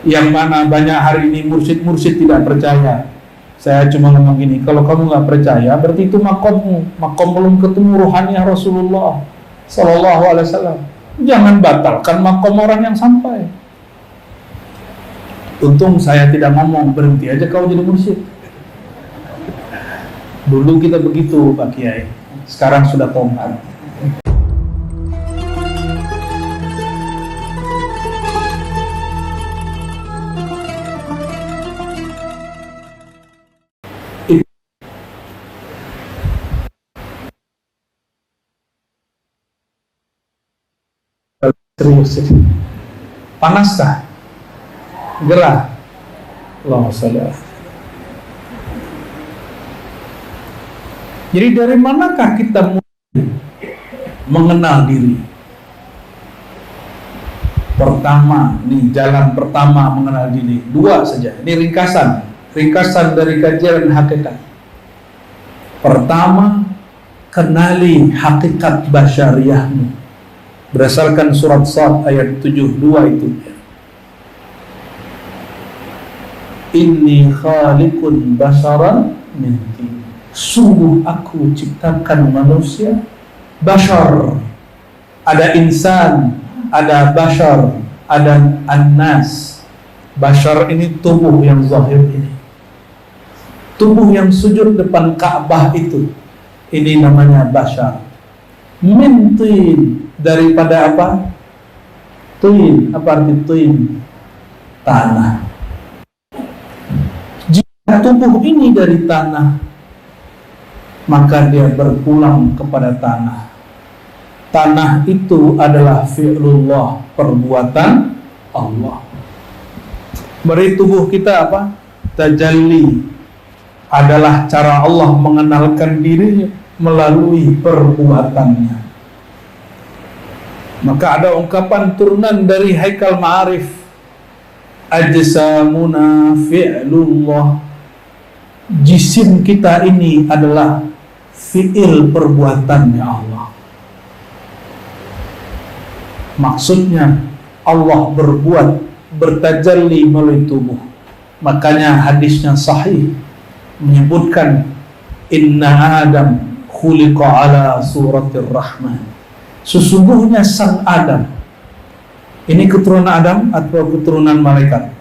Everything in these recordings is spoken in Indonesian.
Yang mana banyak hari ini mursyid-mursyid tidak percaya. Saya cuma ngomong gini, kalau kamu nggak percaya, berarti itu makom belum ketemu ruhaniah Rasulullah Sallallahu Alaihi Wasallam. Jangan batalkan makom orang yang sampai. Untung saya tidak ngomong, berhenti aja kau jadi mursyid. Dulu kita begitu Pak Kiai, sekarang sudah tobat. Serius, panaskah? Gerah? Allah salah. Jadi dari manakah kita mulai mengenal diri? Pertama, nih jalan pertama mengenal diri. Dua saja. Ini ringkasan dari kajian hakikat. Pertama, kenali hakikat basyariahmu. Berdasarkan surat Sad ayat 72 itu. Inni khaliqun basharan min tin. Sungguh aku ciptakan manusia bashar. Ada insan, ada bashar, ada annas. Bashar ini tubuh yang zahir ini. Tubuh yang sujud depan Ka'bah itu. Ini namanya bashar. Min tin. Daripada apa? Tin. Apa arti tin? Tanah. Jika tubuh ini dari tanah, maka dia berpulang kepada tanah. Tanah itu adalah fi'lullah, perbuatan Allah. Beri tubuh kita apa? Tajalli. Adalah cara Allah mengenalkan dirinya melalui perbuatannya. Maka ada ungkapan turunan dari Haikal Ma'arif, ajsamuna fi'lullah. Jisim kita ini adalah fi'il perbuatannya Allah. Maksudnya Allah berbuat, bertajalli melalui tubuh. Makanya hadisnya sahih menyebutkan inna Adam khuliqa ala suratir rahman. Sesungguhnya sang Adam, ini keturunan Adam atau keturunan malaikat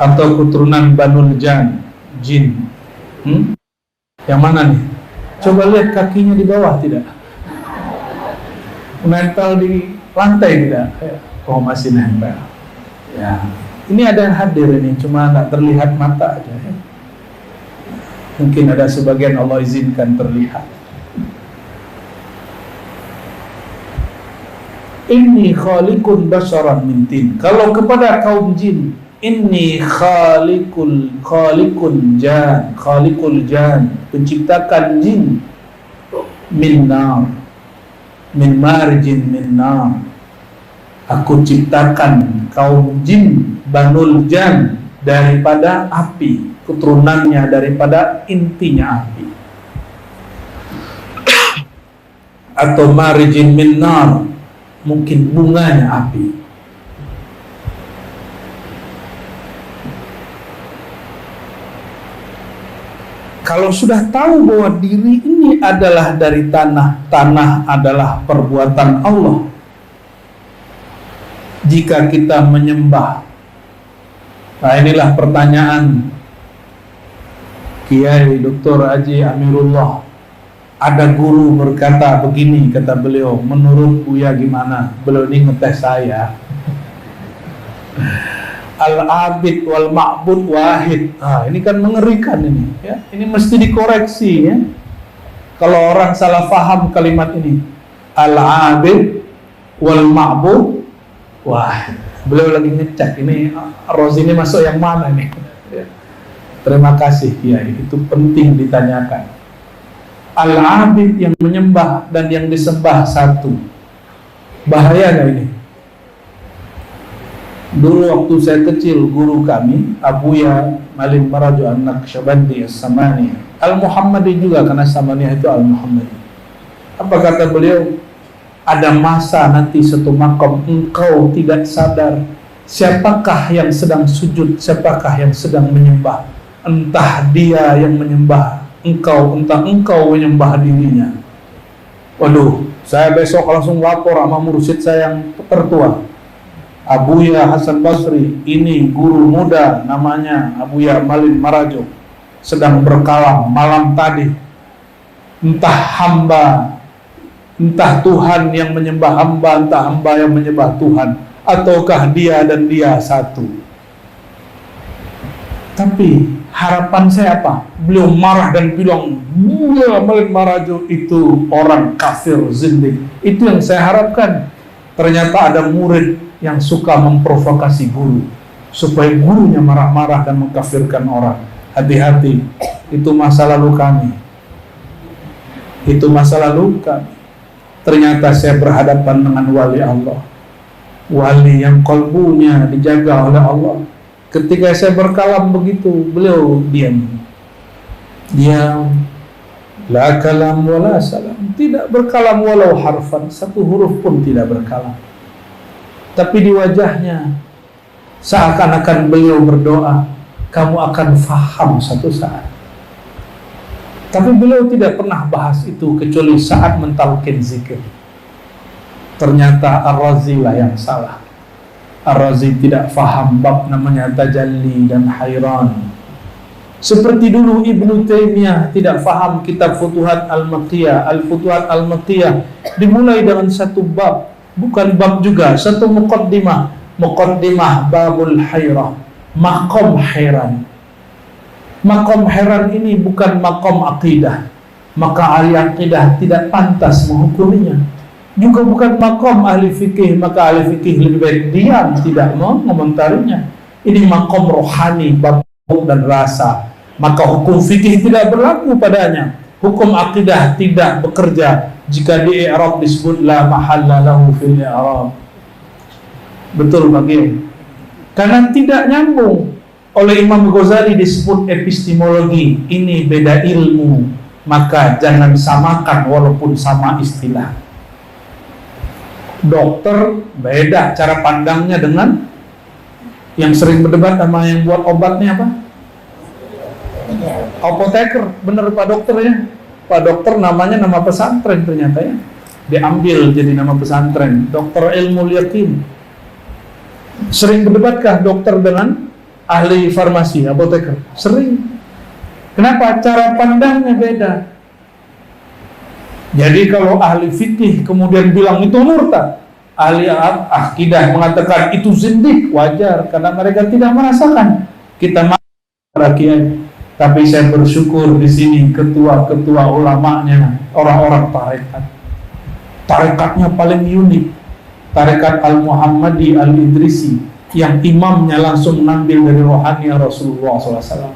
atau keturunan Banul Jin? Yang mana nih? Coba lihat kakinya di bawah tidak? Nempel di lantai tidak? Oh masih nempel. Ya, ini ada yang hadir ini, cuma nggak terlihat mata aja. Ya. Mungkin ada sebagian Allah izinkan terlihat. Inni khaliqun basharan min tin. Kalau kepada kaum jin, inni khaliqul jan, penciptakan jin min nar, min marjin min nar. Aku ciptakan kaum jin Banul Jan daripada api, keturunannya daripada intinya api. Atau marjin min nar, mungkin bunganya api. Kalau sudah tahu bahwa diri ini adalah dari tanah, tanah adalah perbuatan Allah. Jika kita menyembah, nah inilah pertanyaan Kiai Dr. Haji Amirullah. Ada guru berkata begini, kata beliau, menurut Buya gimana? Beliau ini ngetes saya. Al-abid wal ma'bud wahid. Ini kan mengerikan ini. Ya, ini mesti dikoreksi ya. Kalau orang salah faham kalimat ini, al-abid wal ma'bud wahid. Beliau lagi ngecek ini Rozi ini masuk yang mana nih? Ya. Terima kasih ya, itu penting ditanyakan. Al-abid yang menyembah dan yang disembah satu. Bahaya gak ini? Dulu waktu saya kecil, guru kami Abuya Malik Maraju An-Naqsyabandi As-Samani Al-Muhammadi juga, karena Samani itu Al-Muhammadi. Apa kata beliau? Ada masa nanti satu makom engkau tidak sadar siapakah yang sedang sujud, siapakah yang sedang menyembah. Entah dia yang menyembah engkau, entah engkau menyembah dirinya. Waduh, saya besok langsung lapor sama mursyid saya yang tertua, Abuya Hasan Basri. Ini guru muda namanya Abuya Malin Marajo, sedang berkalam malam tadi. Entah hamba, entah Tuhan yang menyembah hamba, entah hamba yang menyembah Tuhan, ataukah dia dan dia satu. Tapi harapan saya apa? Beliau marah dan bilang, Buya Malin Marajo itu orang kafir zindik. Itu yang saya harapkan. Ternyata ada murid yang suka memprovokasi guru supaya gurunya marah-marah dan mengkafirkan orang. Hati-hati, itu masa lalu kami. Itu masa lalu kami. Ternyata saya berhadapan dengan wali Allah, wali yang kalbunya dijaga oleh Allah. Ketika saya berkalam begitu, beliau diam, la kalam wala salam, tidak berkalam walau harfan, satu huruf pun tidak berkalam. Tapi di wajahnya seakan-akan beliau berdoa, kamu akan faham satu saat. Tapi beliau tidak pernah bahas itu kecuali saat mentalkin zikir. Ternyata Ar-Razi lah yang salah. Ar-Razi tidak faham bab namanya tajalli dan hairan. Seperti dulu Ibnu Taimiyah tidak faham kitab Futuhat Al-Makkiyah. Al-Futuhat Al-Makkiyah dimulai dengan satu bab, bukan bab juga, satu muqaddimah. Muqaddimah babul hairah, maqam hairan. Maqam hairan ini bukan maqam akidah, maka ahli akidah tidak pantas menghukuminya. Juga bukan maqam ahli fikih, maka ahli fikih lebih baik diam, tidak mengomentarinya. Ini maqam rohani, bab dan rasa, maka hukum fikih tidak berlaku padanya. Hukum akidah tidak bekerja jika di i'rab disebut la mahalla lahu fil i'rab. Betul bagi, karena tidak nyambung. Oleh Imam Ghazali disebut epistemologi, ini beda ilmu, maka jangan samakan walaupun sama istilah. Dokter beda cara pandangnya dengan yang sering berdebat sama yang buat obatnya apa? Apoteker, bener Pak Dokter ya? Pak Dokter namanya nama pesantren ternyata ya, diambil jadi nama pesantren, Dokter Ilmu Yakin. Sering berdebatkah dokter dengan ahli farmasi, apoteker? Sering. Kenapa? Cara pandangnya beda. Jadi kalau ahli fikih kemudian bilang itu murtad, ahli akidah mengatakan itu zindik, wajar karena mereka tidak merasakan. Kita marah kiai. Tapi saya bersyukur di sini ketua-ketua ulamanya orang-orang tarekat. Tarekatnya paling unik. Tarekat Al-Muhammadi Al-Idrisi, yang imamnya langsung mengambil dari rohani Rasulullah SAW,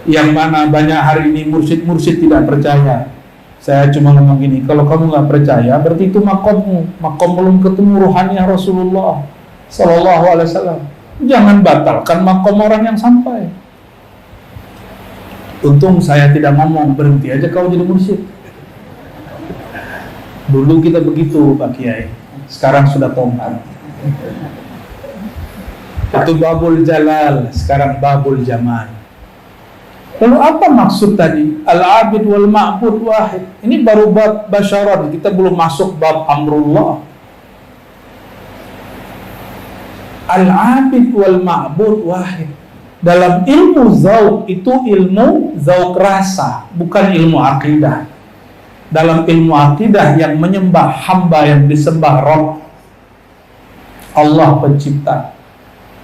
yang mana banyak hari ini mursyid-mursyid tidak percaya. Saya cuma ngomong gini, kalau kamu nggak percaya berarti itu makommu, makom belum ketemu rohani Rasulullah SAW. Jangan batalkan makom orang yang sampai. Untung saya tidak ngomong berhenti aja kau jadi mursyid. Dulu kita begitu Pak Kiai, sekarang sudah tobat. Itu babul jalal, sekarang babul jamal. Lalu apa maksud tadi? Al-abid wal ma'bud wahid. Ini baru bab basyarat, kita belum masuk bab amrullah. Al-abid wal ma'bud wahid. Dalam ilmu zauq itu ilmu zauq rasa, bukan ilmu akidah. Dalam ilmu akidah yang menyembah hamba yang disembah Rabb, Allah pencipta.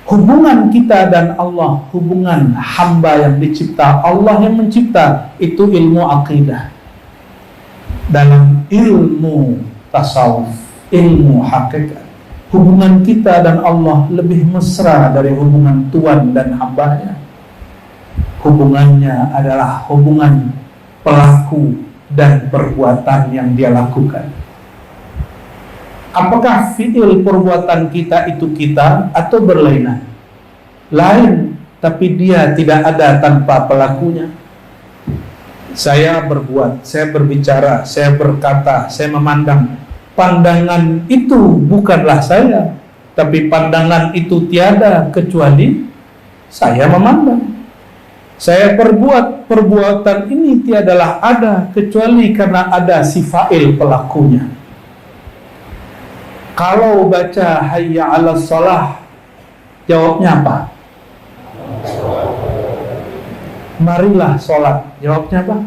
Hubungan kita dan Allah, hubungan hamba yang dicipta, Allah yang mencipta, itu ilmu akidah. Dalam ilmu tasawuf, ilmu hakikat, hubungan kita dan Allah lebih mesra dari hubungan Tuhan dan hambanya. Hubungannya adalah hubungan pelaku dan perbuatan yang dia lakukan. Apakah fi'il perbuatan kita itu kita atau berlainan? Lain, tapi dia tidak ada tanpa pelakunya. Saya berbuat, saya berbicara, saya berkata, saya memandang. Pandangan itu bukanlah saya. Tapi pandangan itu tiada kecuali saya memandang. Saya perbuat, perbuatan ini tiadalah ada kecuali karena ada si fa'il pelakunya. Kalau baca hayya 'alas shalah, jawabnya apa? Marilah sholat. Jawabnya apa?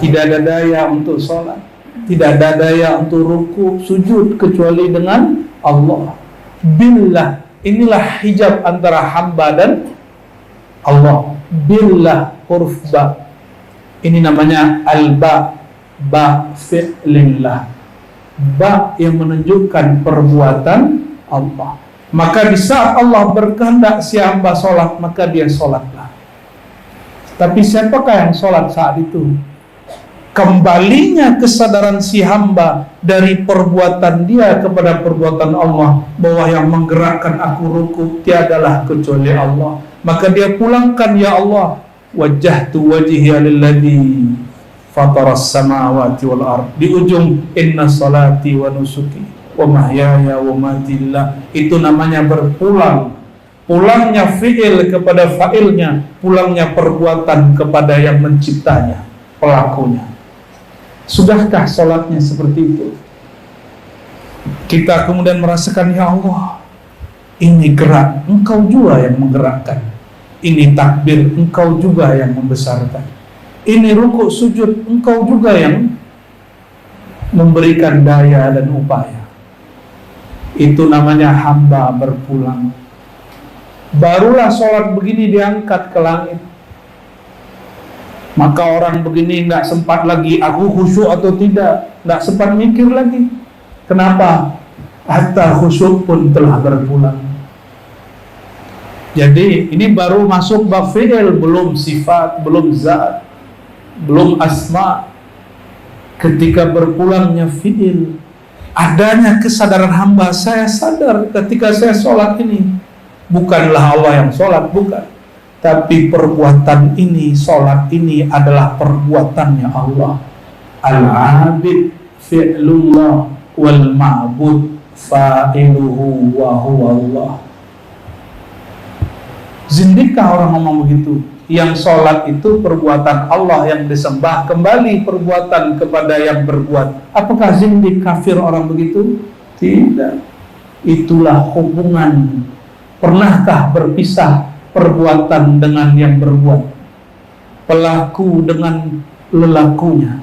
Tidak ada daya untuk sholat, tidak ada daya untuk ruku, sujud kecuali dengan Allah. Billah, inilah hijab antara hamba dan Allah. Billah, huruf ba. Ini namanya al-ba, ba fi'lillah. Ba yang menunjukkan perbuatan Allah. Maka di saat Allah berkehendak si hamba sholat, maka dia sholatlah. Tapi siapakah yang sholat saat itu? Kembalinya kesadaran si hamba dari perbuatan dia kepada perbuatan Allah, bahwa yang menggerakkan aku ruku tiadalah kecuali Allah. Maka dia pulangkan, ya Allah, wajjahtu wajhiya lilladzi fataras samawati wal ard. Di ujung inna salati wa nusuki wa mahyaya wa matillah. Itu namanya berpulang. Pulangnya fi'il kepada fa'ilnya, pulangnya perbuatan kepada yang menciptanya, pelakunya. Sudahkah sholatnya seperti itu? Kita kemudian merasakan, ya Allah, ini gerak, Engkau juga yang menggerakkan. Ini takbir, Engkau juga yang membesarkan. Ini rukuk sujud, Engkau juga yang memberikan daya dan upaya. Itu namanya hamba berpulang. Barulah sholat begini diangkat ke langit. Maka orang begini tidak sempat lagi aku khusyuk atau tidak, tidak sempat mikir lagi. Kenapa? Hatta khusyuk pun telah berpulang. Jadi ini baru masuk bab fi'il, belum sifat, belum zat, belum asma. Ketika berpulangnya fi'il, adanya kesadaran hamba, saya sadar ketika saya sholat ini bukanlah Allah yang sholat, bukan. Tapi perbuatan ini, sholat ini adalah perbuatannya Allah. Al-abid fi'lullah wal ma'bud fa'iluhu wa huwa Allah. Zindikah orang ngomong begitu? Yang sholat itu perbuatan Allah yang disembah, kembali perbuatan kepada yang berbuat. Apakah zindik, kafir orang begitu? Tidak. Itulah hubungan. Pernahkah berpisah perbuatan dengan yang berbuat, pelaku dengan lelakunya?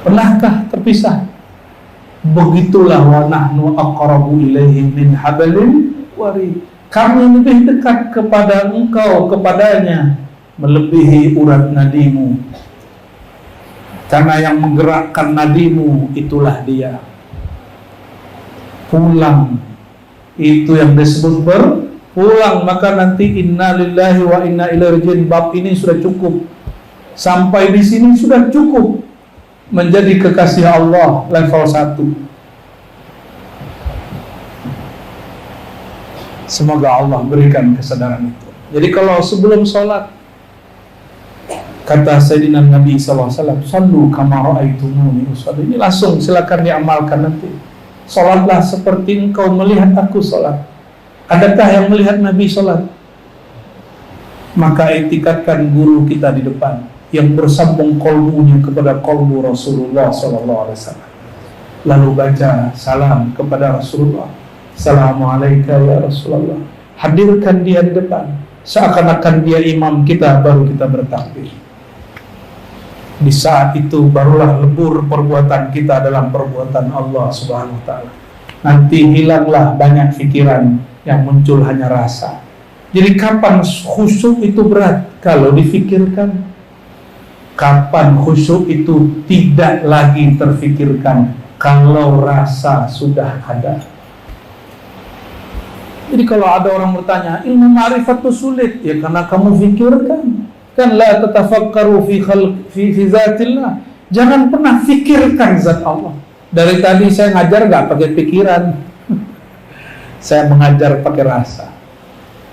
Pernahkah terpisah? Begitulah wa nahnu aqrabu ilaihi min hablil warid. Kami lebih dekat kepada engkau, kepadanya, melebihi urat nadimu. Karena yang menggerakkan nadimu itulah dia. Pulang, itu yang disebut berpulang. Maka nanti inna lillahi wa inna ilaihi raji'un, bab ini sudah cukup. Sampai di sini sudah cukup menjadi kekasih Allah level 1. Semoga Allah berikan kesadaran itu. Jadi kalau sebelum sholat, kata Sayyidina Nabi SAW, sallu kama ra'aitumuni usalli. Ini langsung silakan diamalkan nanti. Sholatlah seperti engkau melihat aku sholat. Adakah yang melihat Nabi sholat? Maka etikatkan guru kita di depan, yang bersambung kolbunya kepada kolbu Rasulullah SAW. Lalu baca salam kepada Rasulullah. Assalamualaikum ya Rasulullah. Hadirkan dia di depan, seakan-akan dia imam kita, baru kita bertakbir. Di saat itu barulah lebur perbuatan kita dalam perbuatan Allah Subhanahu wa ta'ala. Nanti hilanglah banyak pikiran, yang muncul hanya rasa. Jadi kapan khusyuk itu berat? Kalau difikirkan. Kapan khusyuk itu tidak lagi terfikirkan? Kalau rasa sudah ada. Jadi kalau ada orang bertanya, ilmu ma'rifat itu sulit, ya karena kamu fikirkan. Kan la tatafakkaru fi zatillah. Jangan pernah fikirkan zat Allah. Dari tadi saya ngajar gak pakai pikiran. Saya mengajar pakai rasa.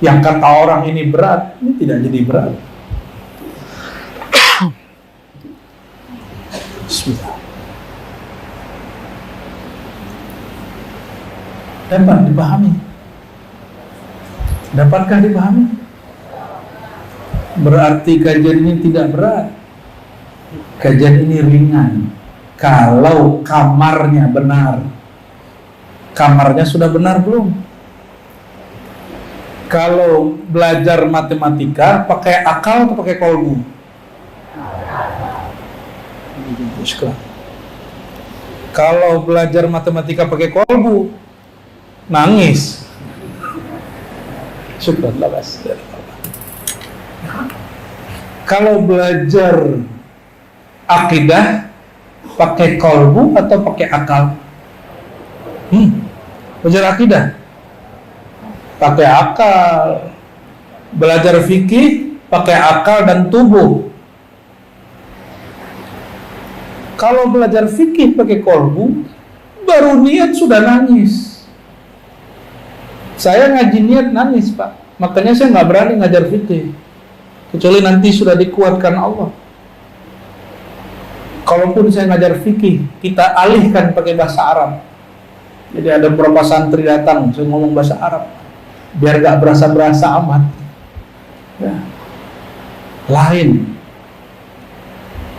Yang kata orang ini berat, ini tidak jadi berat. Bismillah. Dapat dipahami? Dapatkah dipahami? Berarti kajian ini tidak berat. Kajian ini ringan. Kalau kamarnya benar. Kamarnya sudah benar belum? Kalau belajar matematika pakai akal atau pakai kolbu? Kalau belajar matematika pakai kolbu, nangis. Syukurlah bas. Kalau belajar akidah pakai kolbu atau pakai akal? Belajar akidah pakai akal. Belajar fikih pakai akal dan tubuh. Kalau belajar fikih pakai kolbu, baru niat sudah nangis. Saya ngaji niat nangis, Pak. Makanya saya nggak berani ngajar fikih, kecuali nanti sudah dikuatkan Allah. Kalaupun saya ngajar fikih, kita alihkan pakai bahasa Arab. Jadi ada beberapa santri datang, saya ngomong bahasa Arab, biar nggak berasa-berasa amat. Ya. Lain.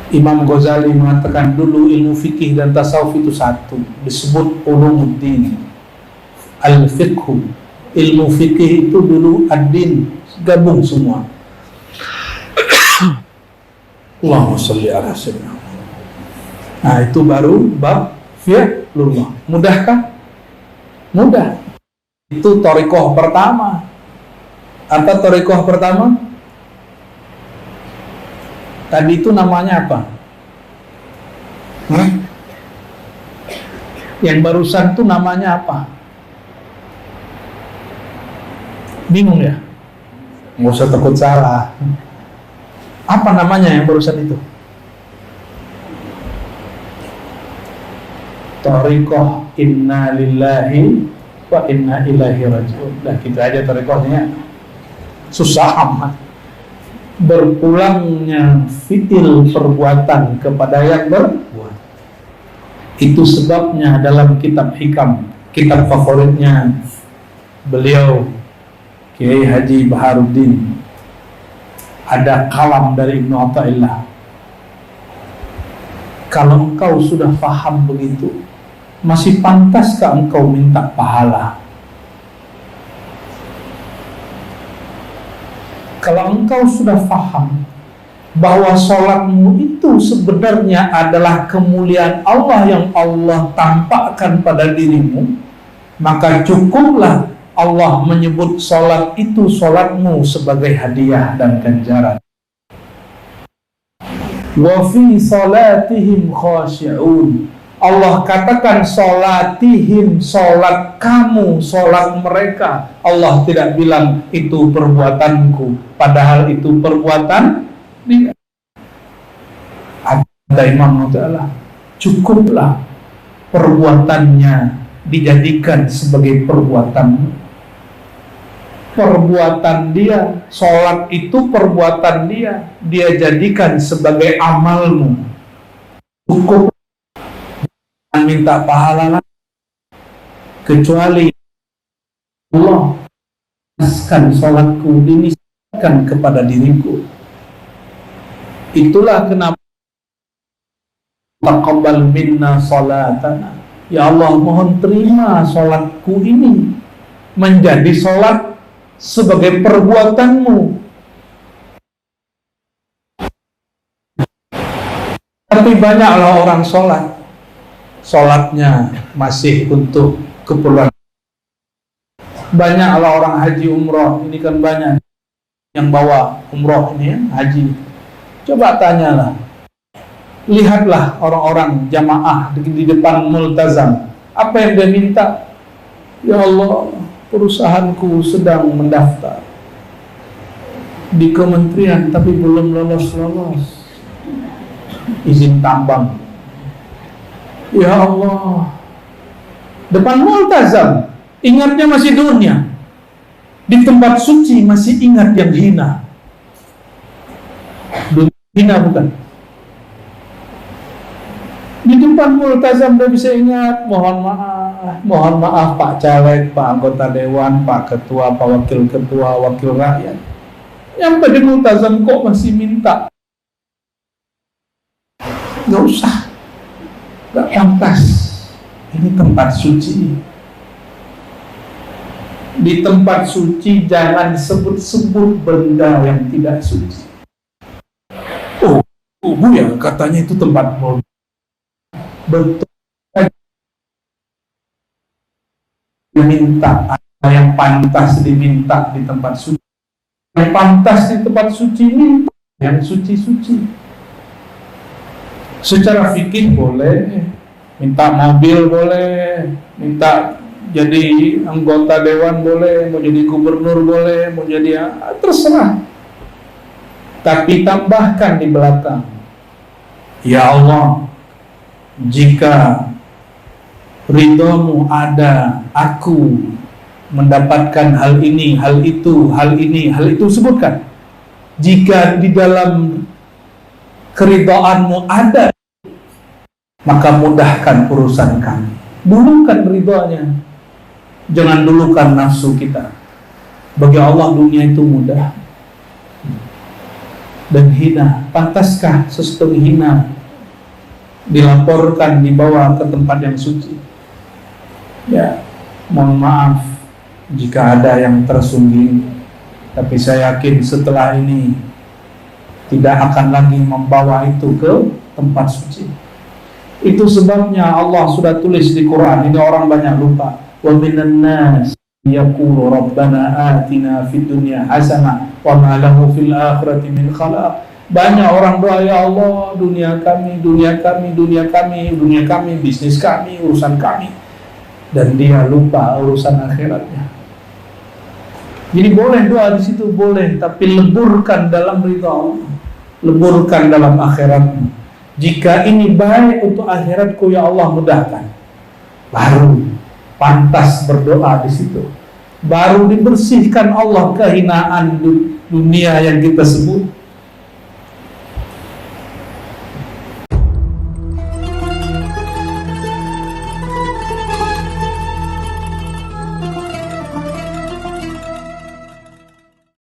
Imam Ghazali mengatakan dulu ilmu fikih dan tasawuf itu satu, disebut ulumuddin. Al-fiqhu, ilmu fikih itu dulu ad-din, gabung semua. Allahumma sholli ala sayyidina. Nah, itu baru bab fiqhullah. Mudahkah? Mudah. Itu thariqah pertama. Apa thariqah pertama? Tadi itu namanya apa? Yang barusan itu namanya apa? Bingung ya? Nggak usah takut salah. Apa namanya yang barusan itu? Thariqah inna lillahi wa inna ilaihi raji'un. Nah, gitu aja thariqahnya. Susah amat. Berpulangnya fi'il perbuatan kepada yang berbuat. Itu sebabnya dalam kitab hikam, kitab favoritnya beliau Kiai Haji Baharuddin, ada kalam dari Ibnu Athaillah. Kalau engkau sudah paham begitu, masih pantaskah engkau minta pahala? Kalau engkau sudah paham bahwa sholatmu itu sebenarnya adalah kemuliaan Allah yang Allah tampakkan pada dirimu, maka cukuplah Allah menyebut sholat itu sholatmu sebagai hadiah dan ganjaran. Wa fi sholatihim khashi'un. Allah katakan sholatihim, sholat kamu, sholat mereka. Allah tidak bilang itu perbuatanku, padahal itu perbuatan dia. Ada Imam Ta'ala, cukuplah perbuatannya dijadikan sebagai perbuatan. Perbuatan dia, sholat itu perbuatan dia, dia jadikan sebagai amalmu. Cukup minta pahala kecuali Allah niskan sholatku, diniskan kepada diriku. Itulah kenapa taqabbal minna sholatana, ya Allah mohon terima sholatku ini menjadi sholat sebagai perbuatanmu. Tapi banyaklah orang sholatnya masih untuk keperluan. Banyaklah orang haji umroh, ini kan banyak yang bawa umroh ini ya, haji. Coba tanyalah, lihatlah orang-orang jamaah di depan multazam, apa yang dia minta? Ya Allah, perusahaanku sedang mendaftar di kementerian tapi belum lolos izin tambang. Ya Allah, depan multazam ingatnya masih dunia, di tempat suci masih ingat yang hina. Dunia hina bukan? Di tempat tempat multazam udah bisa ingat, mohon maaf Pak Caleg, Pak Anggota Dewan, Pak Ketua, Pak Wakil Ketua, Wakil Rakyat. Yang pada multazam kok masih minta? Gak usah, gak pantas. Ini tempat suci. Di tempat suci jangan sebut-sebut benda yang tidak suci. Oh, Bu ya katanya itu tempat multazam. Betul. Diminta apa yang pantas diminta di tempat suci. Yang pantas di tempat suci minta yang suci-suci. Secara fikih boleh, minta mobil boleh, minta jadi anggota dewan boleh, mau jadi gubernur boleh, mau jadi terserah. Tapi tambahkan di belakang, ya Allah, jika ridhomu ada, aku mendapatkan hal ini, hal itu, hal ini, hal itu, sebutkan. Jika di dalam keridhoanmu ada, maka mudahkan urusan kami. Dulukan ridhonya, jangan dulukan nafsu kita. Bagi Allah dunia itu mudah dan hina. Pantaskah sesuatu hina dilaporkan, dibawa ke tempat yang suci? Ya, mohon maaf jika ada yang tersungging, tapi saya yakin setelah ini tidak akan lagi membawa itu ke tempat suci. Itu sebabnya Allah sudah tulis di Quran, ini orang banyak lupa. Wa minan nas yaqulu rabbana atina fid dunya hasanah wa ma lahu fil akhirati min khalaq. Banyak orang doa, ya Allah, dunia kami, dunia kami, dunia kami, dunia kami, bisnis kami, urusan kami, dan dia lupa urusan akhiratnya. Jadi boleh doa di situ, boleh, tapi leburkan dalam ridha Allah, leburkan dalam akhiratmu. Jika ini baik untuk akhiratku, ya Allah mudahkan, baru pantas berdoa di situ, baru dibersihkan Allah kehinaan dunia yang kita sebut.